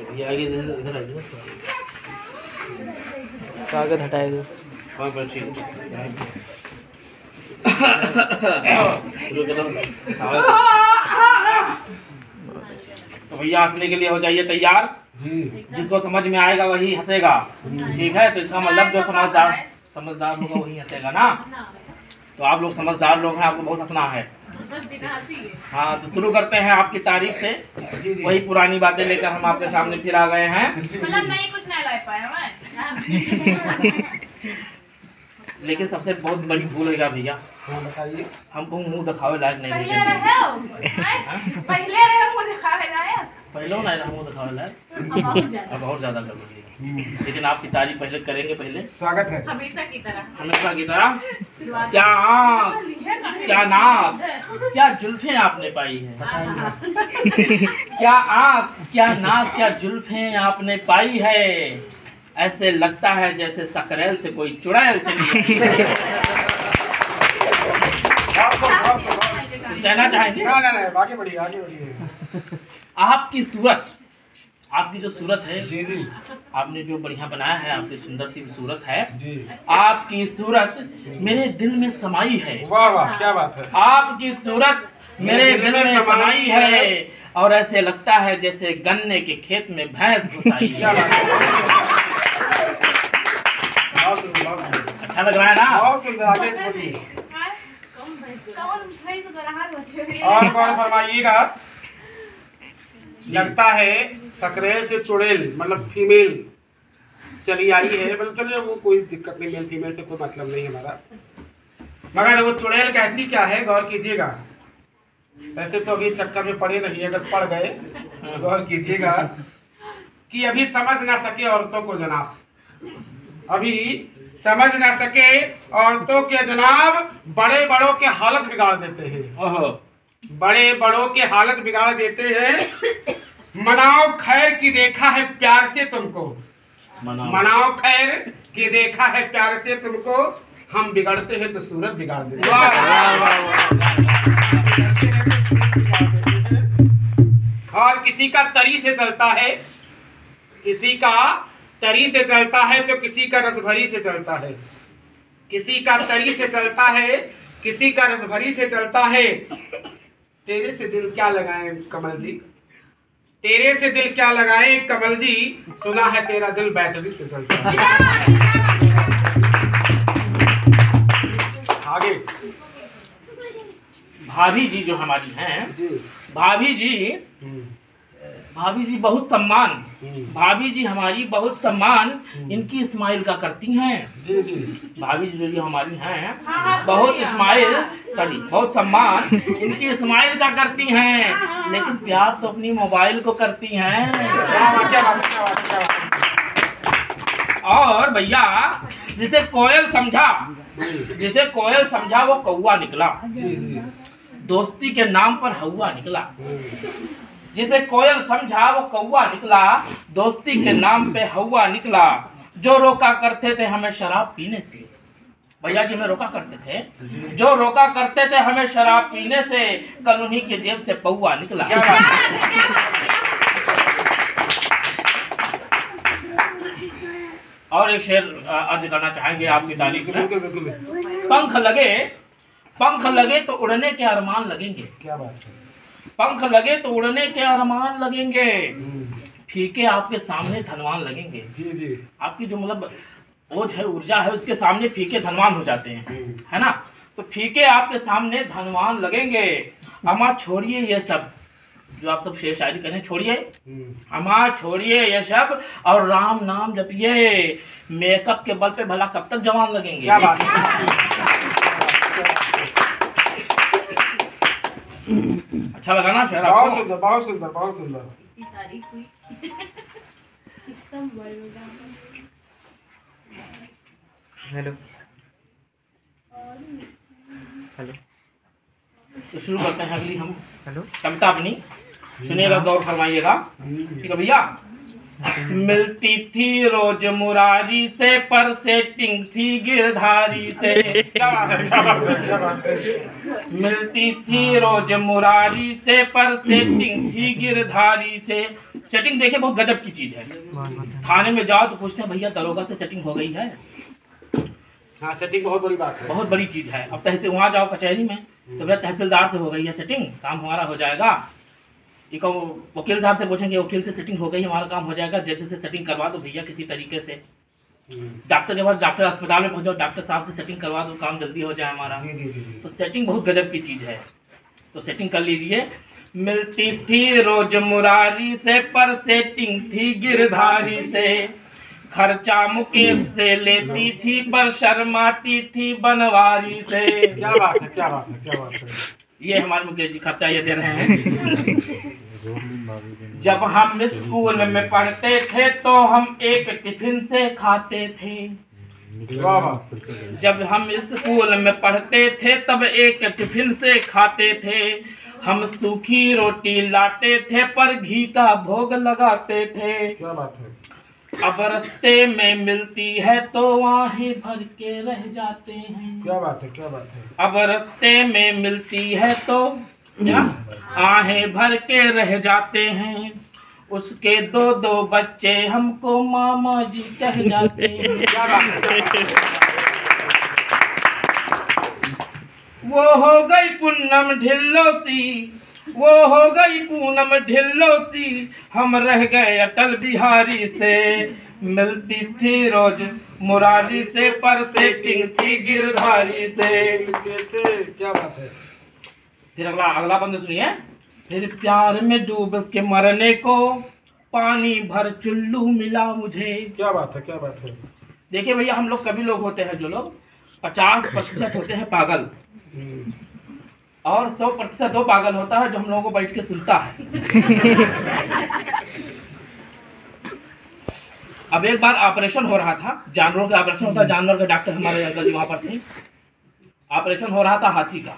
ये आगे इधर आइए, कागज हटाए दो। तो भैया हंसने के लिए हो जाइए तैयार। जिसको समझ में आएगा वही हंसेगा, ठीक है? तो इसका मतलब जो समझदार होगा वही हंसेगा ना। तो आप लोग समझदार लोग हैं, आपको बहुत हंसना है। हाँ, तो शुरू करते हैं आपकी तारीफ से। वही पुरानी बातें लेकर हम आपके सामने फिर आ गए हैं। मतलब नहीं कुछ नहीं ला पाया मैं। लेकिन सबसे बहुत बड़ी भूल होगा भैया, बताइए। हमको मुंह दिखावे लायक नहीं पहले रहे। रहे हो पहले रहे मुझे दिखावे लायक, पहले नहीं रहा मुंह दिखावे लायक, अब और ज्यादा कर लीजिए। लेकिन आपकी तारीफ पहले करेंगे। पहले स्वागत है हमेशा की तरह। हमेशा की तरह। क्या आँख, क्या नाक, क्या जुल्फें आपने पाई हैं। क्या आँख, क्या नाक, क्या जुल्फें आपने पाई है। ऐसे लगता है जैसे सकरेल से कोई चुड़ैल चली। कहना चाहेंगे? ना आगे बढ़िए, आगे बढ़िए। आपकी सूरत, आपकी जो सूरत है, जी जी, आपने जो बढ़िया बनाया है, आपकी सुंदर सी सूरत है जी। आपकी सूरत मेरे दिल में समाई है। वाह वाह, क्या बात है। आपकी सूरत मेरे दिल में समाई है और ऐसे लगता है जैसे गन्ने के खेत में भैंस घुसाई है। अच्छा लग रहा है ना? बहुत सुंदर, आगे बढ़िए। और कौन फरमाइएगा। लगता है सकरेल से चुड़ैल, मतलब फीमेल चली आई है। मतलब चलिए, वो कोई दिक्कत नहीं, मेल फीमेल से कोई मतलब नहीं हमारा। मगर वो चुड़ैल कहती क्या है, गौर कीजिएगा। वैसे तो अभी चक्कर में पड़े नहीं, अगर पड़ गए गौर कीजिएगा कि अभी समझ ना सके औरतों को जनाब, अभी समझ ना सके औरतों के जनाब, बड़े बड़ों के हालत बिगाड़ देते हैं। बड़े बड़ों के हालत बिगाड़ देते हैं। मनाओ खैर की देखा है प्यार से तुमको, मनाओ खैर की देखा है प्यार से तुमको, हम बिगड़ते हैं तो सूरत बिगाड़ देते हैं। और किसी का तरी से चलता है, किसी का तरी से चलता है तो किसी का रसभरी से चलता है। किसी का तरी से चलता है, किसी का रसभरी से चलता है। तेरे से दिल क्या लगाएं कमल जी, तेरे से दिल क्या लगाएं कमल जी, सुना है तेरा दिल बैटरी से चलता है। आगे भाभी जी जो हमारी हैं, भाभी जी बहुत सम्मान, भाभी जी हमारी बहुत सम्मान इनकी इस्माइल का करती हैं। जी जी, भाभी जी जो हमारी हैं बहुत सम्मान इनकी इस्माइल का करती हैं, लेकिन प्यार तो अपनी मोबाइल को करती हैं। और भैया जिसे कोयल समझा वो कौवा निकला, दोस्ती के नाम पर हवा निकला। जिसे कोयल समझा वो कौवा निकला, दोस्ती के नाम पे हवा निकला। जो रोका करते थे हमें शराब पीने से, भैया जी हमें रोका करते थे, जो रोका करते थे हमें शराब पीने से, कल उन्हीं के जेब से पौवा निकला। और एक शेर अर्ज करना चाहेंगे आपकी तारीफ में। पंख लगे तो उड़ने के अरमान लगेंगे। क्या बात है। पंख लगे तो उड़ने के अरमान लगेंगे, फीके आपके सामने धनवान लगेंगे। जी जी, आपकी जो मतलब ओज है, ऊर्जा है, उसके सामने फीके धनवान हो जाते हैं, है ना? तो फीके आपके सामने धनवान लगेंगे। अमा छोड़िए ये सब, जो आप सब शेर शायरी करें, छोड़िए अमा, छोड़िए ये सब और राम नाम जपिए। मेकअप के बल पे भला कब तक जवान लगेंगे। क्या बात है। अच्छा लगा ना शेर? बहुत सुंदर, बहुत सुंदर, बहुत सुंदर। हेलो हेलो, तो शुरू करते हैं अगली हम हेलो। कविता अपनी, सुनिएगा, गौर फरमाइएगा। ठीक है भैया? मिलती थी रोज मुरारी से, पर सेटिंग थी गिरधारी से। क्या बात है, क्या बात है, क्या बात है। मिलती थी रोज मुरारी से, पर सेटिंग थी गिरधारी से। सेटिंग देखे बहुत गजब की चीज है। थाने में जाओ तो पूछते हैं भैया दरोगा से सेटिंग हो गई है। हाँ, सेटिंग बहुत बड़ी बात है। बहुत बड़ी चीज है। अब तहसील वहाँ जाओ कचहरी में तो भैया तहसीलदार से हो गई है सेटिंग, काम हमारा हो जाएगा। ये कहो वकील साहब से पूछेंगे, वकील से सेटिंग हो गई, हमारा काम हो जाएगा, जज से सेटिंग करवा दो भैया किसी तरीके से। डॉक्टर के पास, डॉक्टर अस्पताल में पहुंचो, डॉक्टर साहब से सेटिंग करवा दो, काम जल्दी हो जाए हमारा। जी जी जी। तो सेटिंग बहुत गजब की चीज़ है, तो सेटिंग कर लीजिए। मिलती थी रोज मुरारी से, पर सेटिंग थी गिरधारी से। खर्चा मुकेश से लेती थी, पर शर्माती थी बनवारी से। क्या बात है, क्या बात है, क्या बात है। ये हमारे मुकेश जी खर्चा ये दे रहे हैं। जब हम स्कूल में पढ़ते थे तो हम एक टिफिन से खाते थे। वाह वाह। जब हम स्कूल में पढ़ते थे तब एक टिफिन से खाते थे। हम सूखी रोटी लाते थे, पर घी का भोग लगाते थे। क्या बात है। अब रास्ते में मिलती है तो आहें भर के रह जाते हैं। क्या बात है, क्या बात है। अब रास्ते में मिलती है तो क्या आहें भर के रह जाते हैं। उसके 2-2 बच्चे हमको मामा जी कह जाते हैं। क्या बात है। वो हो गई पूनम ढिल्लो सी, वो हो गई पूनम ढिल्लो सी, हम रह गए अटल बिहारी से। मिलती थी रोज मुरारी से, पर सेटिंग थी गिरधारी से। क्या बात है। फिर अगला अगला बंद सुनिए। फिर प्यार में डूब के मरने को पानी भर चुल्लू मिला मुझे। क्या बात है, क्या बात है। देखिए भैया, हम लोग कभी लोग होते हैं जो लोग 50% होते हैं पागल, और 100% वो पागल होता है जो हम लोगों को बैठ के सुनता है। अब एक बार ऑपरेशन हो रहा था, जानवरों का ऑपरेशन होता है, जानवर के डॉक्टर हमारे अंकल जी वहाँ पर थे। ऑपरेशन हो रहा था हाथी का।